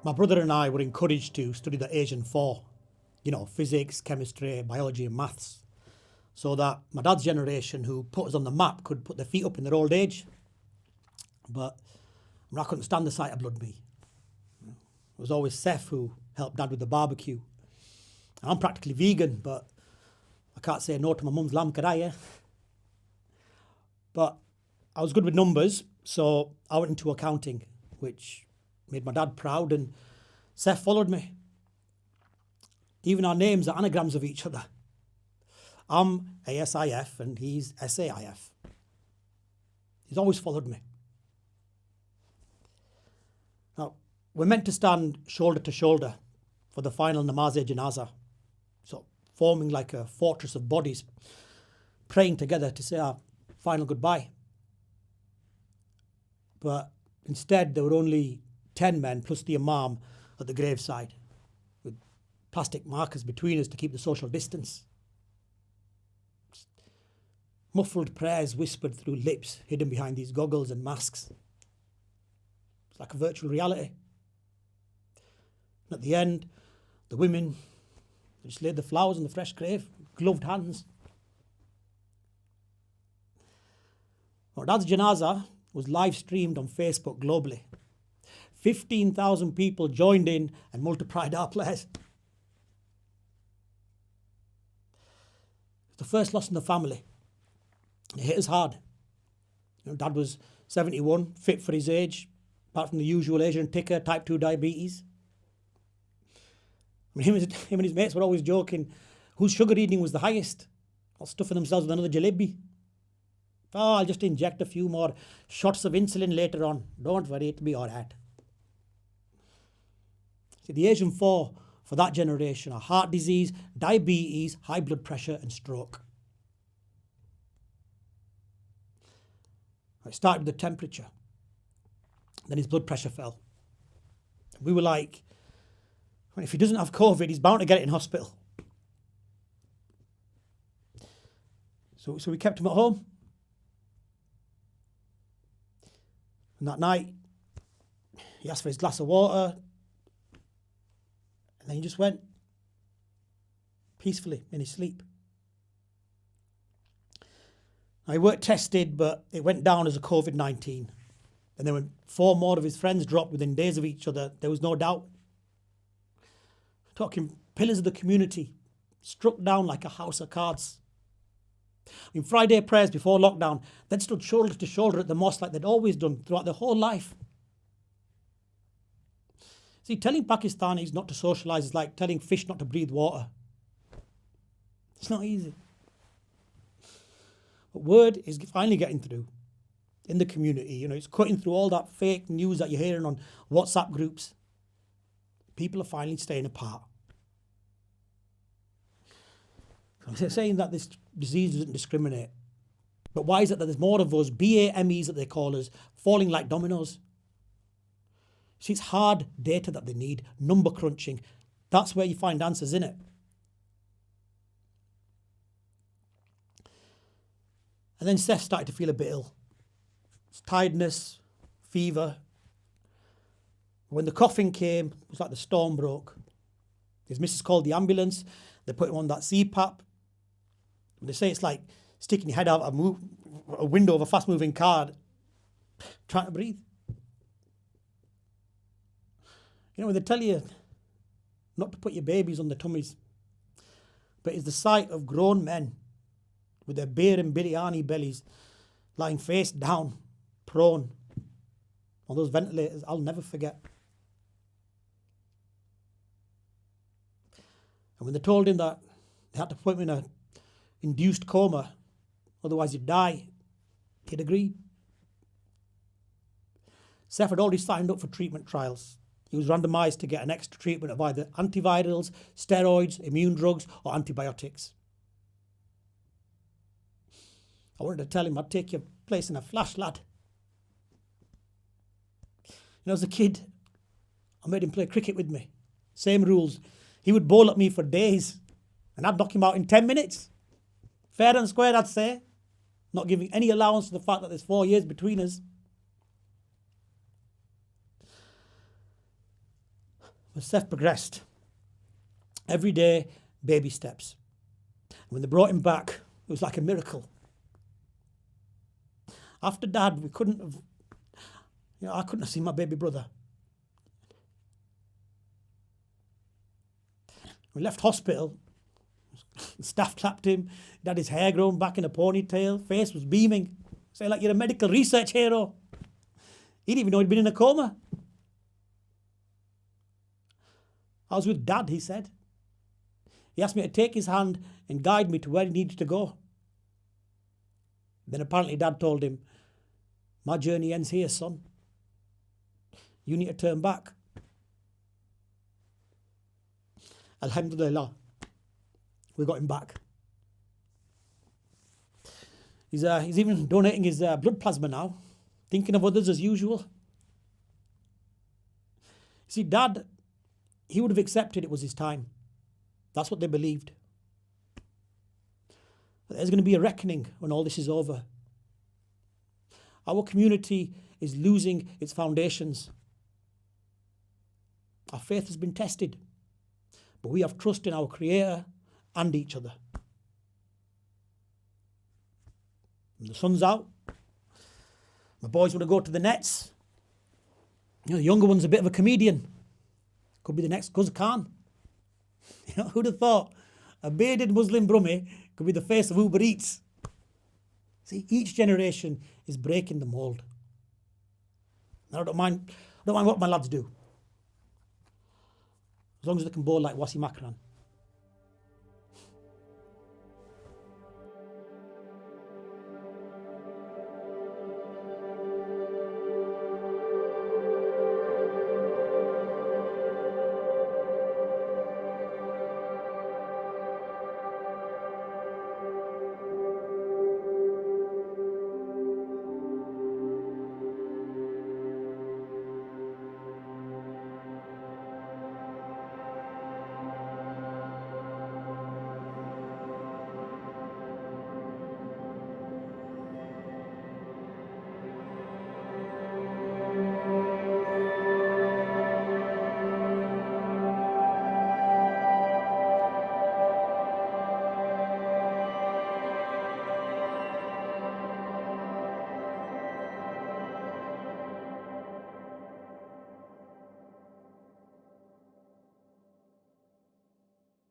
my brother and I were encouraged to study the Asian four, physics, chemistry, biology and maths, so that my dad's generation, who put us on the map, could put their feet up in their old age. But I couldn't stand the sight of blood meat. It was always Seth who helped Dad with the barbecue. And I'm practically vegan, but I can't say no to my mum's lamb, could I, yeah? But I was good with numbers, so I went into accounting, which made my dad proud, and Seth followed me. Even our names are anagrams of each other. I'm ASIF and he's SAIF. He's always followed me. Now, we're meant to stand shoulder to shoulder for the final namaz-e-janazah, so forming like a fortress of bodies, praying together to say our final goodbye. But instead, there were only 10 men plus the imam at the graveside, with plastic markers between us to keep the social distance. Muffled prayers whispered through lips hidden behind these goggles and masks. It's like a virtual reality. And at the end, the women just laid the flowers on the fresh grave, gloved hands. Our dad's janazah was live streamed on Facebook globally. 15,000 people joined in and multiplied our prayers. It's the first loss in the family. It hit us hard. Dad was 71, fit for his age, apart from the usual Asian ticker, type 2 diabetes. Him and his mates were always joking whose sugar reading was the highest, or stuffing themselves with another jalebi. Oh, I'll just inject a few more shots of insulin later on. Don't worry, it'll be all right. See, the Asian four for that generation are heart disease, diabetes, high blood pressure and stroke. It started with the temperature. Then his blood pressure fell. We were like, well, if he doesn't have COVID, he's bound to get it in hospital. So we kept him at home. And that night, he asked for his glass of water. And then he just went peacefully in his sleep. Now, he weren't tested, but it went down as a COVID-19. And then when 4 more of his friends dropped within days of each other, there was no doubt. Talking pillars of the community, struck down like a house of cards. In Friday prayers before lockdown, they'd stood shoulder to shoulder at the mosque like they'd always done throughout their whole life. See, telling Pakistanis not to socialise is like telling fish not to breathe water. It's not easy. But word is finally getting through in the community. It's cutting through all that fake news that you're hearing on WhatsApp groups. People are finally staying apart. I'm saying that this disease doesn't discriminate. But why is it that there's more of us, BAMEs that they call us, falling like dominoes? See, it's hard data that they need, number crunching. That's where you find answers, innit? And then Seth started to feel a bit ill. It's tiredness, fever. When the coughing came, it was like the storm broke. His missus called the ambulance. They put him on that CPAP. They say it's like sticking your head out a window of a fast-moving car, trying to breathe. When they tell you not to put your babies on their tummies, but it's the sight of grown men with their beer and biryani bellies lying face down, prone, on those ventilators, I'll never forget. And when they told him that they had to put him in an induced coma, otherwise he'd die, he'd agreed. Seth had already signed up for treatment trials. He was randomised to get an extra treatment of either antivirals, steroids, immune drugs, or antibiotics. I wanted to tell him I'd take your place in a flash, lad. As a kid, I made him play cricket with me. Same rules. He would bowl at me for days, and I'd knock him out in 10 minutes. Fair and square, I'd say. Not giving any allowance to the fact that there's 4 years between us. As Seth progressed, every day, baby steps. When they brought him back, it was like a miracle. After Dad, I couldn't have seen my baby brother. We left hospital. Staff clapped him. He had his hair grown back in a ponytail. Face was beaming. Say like you're a medical research hero. He didn't even know he'd been in a coma. I was with Dad, he said. He asked me to take his hand and guide me to where he needed to go. Then apparently Dad told him, my journey ends here, son. You need to turn back. Alhamdulillah, we got him back. He's even donating his blood plasma now, thinking of others as usual. See, Dad, he would have accepted it was his time. That's what they believed. But there's going to be a reckoning when all this is over. Our community is losing its foundations. Our faith has been tested, but we have trust in our Creator and each other. When the sun's out, my boys want to go to the nets. The younger one's a bit of a comedian. Could be the next Guz Khan. Who'd have thought a bearded Muslim brummie could be the face of Uber Eats? See, each generation is breaking the mould. I don't mind what my lads do, as long as they can bowl like Wasim Akran.